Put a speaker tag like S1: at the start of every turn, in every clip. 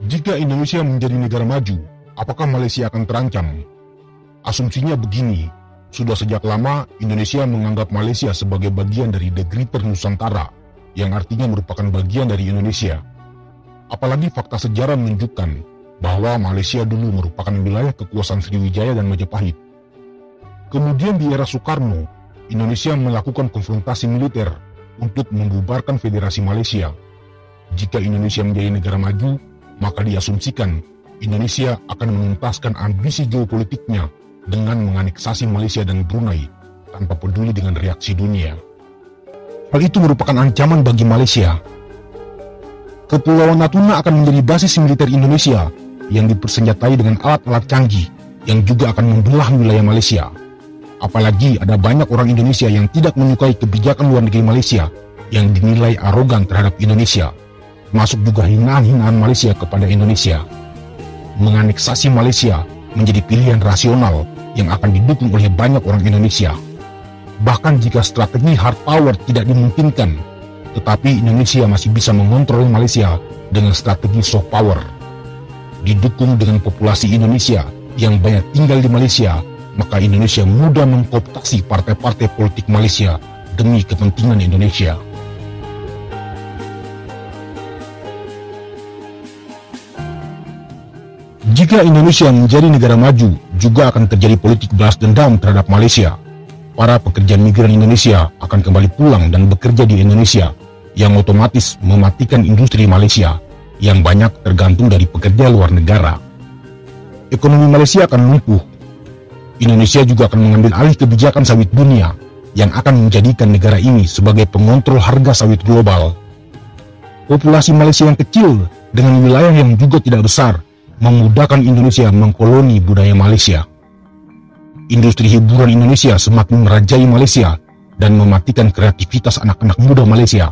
S1: Jika Indonesia menjadi negara maju, apakah Malaysia akan terancam? Asumsinya begini, sudah sejak lama Indonesia menganggap Malaysia sebagai bagian dari The Greater Nusantara, yang artinya merupakan bagian dari Indonesia. Apalagi fakta sejarah menunjukkan bahwa Malaysia dulu merupakan wilayah kekuasaan Sriwijaya dan Majapahit. Kemudian di era Soekarno, Indonesia melakukan konfrontasi militer untuk membubarkan Federasi Malaysia. Jika Indonesia menjadi negara maju, maka diasumsikan Indonesia akan menuntaskan ambisi geopolitiknya dengan menganeksasi Malaysia dan Brunei tanpa peduli dengan reaksi dunia. Hal itu merupakan ancaman bagi Malaysia. Kepulauan Natuna akan menjadi basis militer Indonesia yang dipersenjatai dengan alat-alat canggih yang juga akan membelah wilayah Malaysia. Apalagi ada banyak orang Indonesia yang tidak menyukai kebijakan luar negeri Malaysia yang dinilai arogan terhadap Indonesia, termasuk juga hinaan-hinaan Malaysia kepada Indonesia. Menganeksasi Malaysia menjadi pilihan rasional yang akan didukung oleh banyak orang Indonesia. Bahkan jika strategi hard power tidak dimungkinkan, tetapi Indonesia masih bisa mengontrol Malaysia dengan strategi soft power. Didukung dengan populasi Indonesia yang banyak tinggal di Malaysia, maka Indonesia mudah mengkooptasi partai-partai politik Malaysia demi kepentingan Indonesia. Jika Indonesia menjadi negara maju, juga akan terjadi politik balas dendam terhadap Malaysia. Para pekerja migran Indonesia akan kembali pulang dan bekerja di Indonesia, yang otomatis mematikan industri Malaysia, yang banyak tergantung dari pekerja luar negara. Ekonomi Malaysia akan lumpuh. Indonesia juga akan mengambil alih kebijakan sawit dunia, yang akan menjadikan negara ini sebagai pengontrol harga sawit global. Populasi Malaysia yang kecil, dengan wilayah yang juga tidak besar, memudahkan Indonesia mengkoloni budaya Malaysia. Industri hiburan Indonesia semakin merajai Malaysia dan mematikan kreativitas anak-anak muda Malaysia.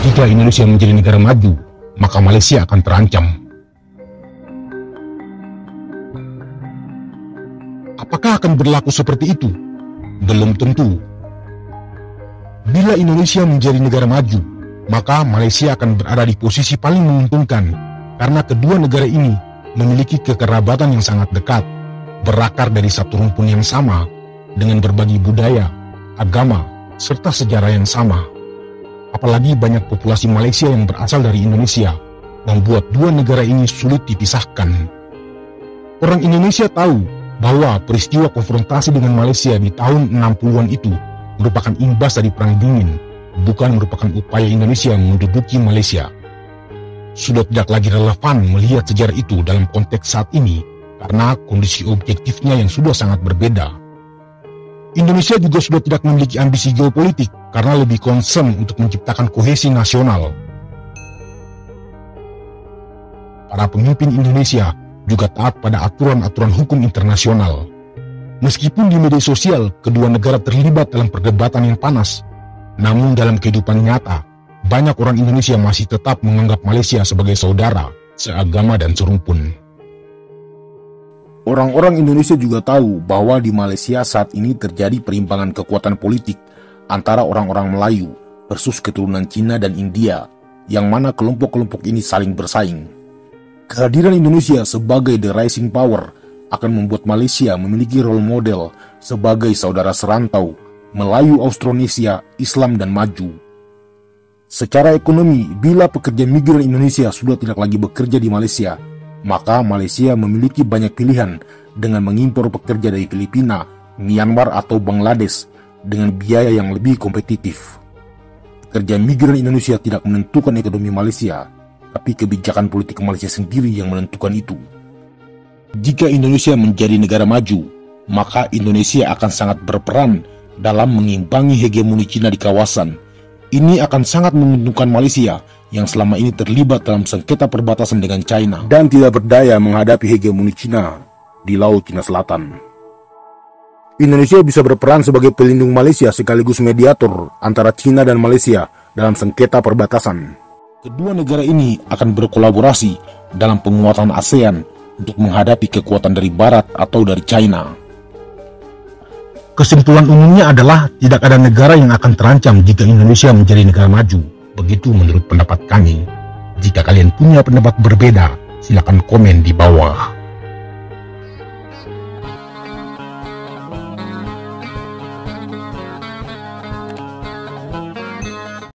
S1: Jika Indonesia menjadi negara maju, maka Malaysia akan terancam. Apakah akan berlaku seperti itu? Belum tentu. Bila Indonesia menjadi negara maju, maka Malaysia akan berada di posisi paling menguntungkan karena kedua negara ini memiliki kekerabatan yang sangat dekat, berakar dari satu rumpun yang sama, dengan berbagi budaya, agama, serta sejarah yang sama. Apalagi banyak populasi Malaysia yang berasal dari Indonesia, membuat dua negara ini sulit dipisahkan. Orang Indonesia tahu bahwa peristiwa konfrontasi dengan Malaysia di tahun 60-an itu merupakan imbas dari Perang Dingin, bukan merupakan upaya Indonesia menduduki Malaysia. Sudah tidak lagi relevan melihat sejarah itu dalam konteks saat ini karena kondisi objektifnya yang sudah sangat berbeda. Indonesia juga sudah tidak memiliki ambisi geopolitik karena lebih concern untuk menciptakan kohesi nasional. Para pemimpin Indonesia juga taat pada aturan-aturan hukum internasional. Meskipun di media sosial kedua negara terlibat dalam perdebatan yang panas, namun dalam kehidupan nyata, banyak orang Indonesia masih tetap menganggap Malaysia sebagai saudara, seagama dan serumpun.
S2: Orang-orang Indonesia juga tahu bahwa di Malaysia saat ini terjadi perimbangan kekuatan politik antara orang-orang Melayu versus keturunan Cina dan India, yang mana kelompok-kelompok ini saling bersaing. Kehadiran Indonesia sebagai the rising power akan membuat Malaysia memiliki role model sebagai saudara serantau Melayu Austronesia, Islam dan maju. Secara ekonomi, bila pekerja migran Indonesia sudah tidak lagi bekerja di Malaysia, maka Malaysia memiliki banyak pilihan dengan mengimpor pekerja dari Filipina, Myanmar atau Bangladesh dengan biaya yang lebih kompetitif. Pekerja migran Indonesia tidak menentukan ekonomi Malaysia, tapi kebijakan politik Malaysia sendiri yang menentukan itu. Jika Indonesia menjadi negara maju, maka Indonesia akan sangat berperan dalam mengimbangi hegemoni Cina di kawasan. Ini akan sangat menguntungkan Malaysia yang selama ini terlibat dalam sengketa perbatasan dengan China dan tidak berdaya menghadapi hegemoni Cina di Laut Cina Selatan. Indonesia bisa berperan sebagai pelindung Malaysia sekaligus mediator antara Cina dan Malaysia dalam sengketa perbatasan. Kedua negara ini akan berkolaborasi dalam penguatan ASEAN untuk menghadapi kekuatan dari Barat atau dari China.
S1: Kesimpulan umumnya adalah tidak ada negara yang akan terancam jika Indonesia menjadi negara maju. Begitu menurut pendapat kami. Jika kalian punya pendapat berbeda, silakan komen di bawah.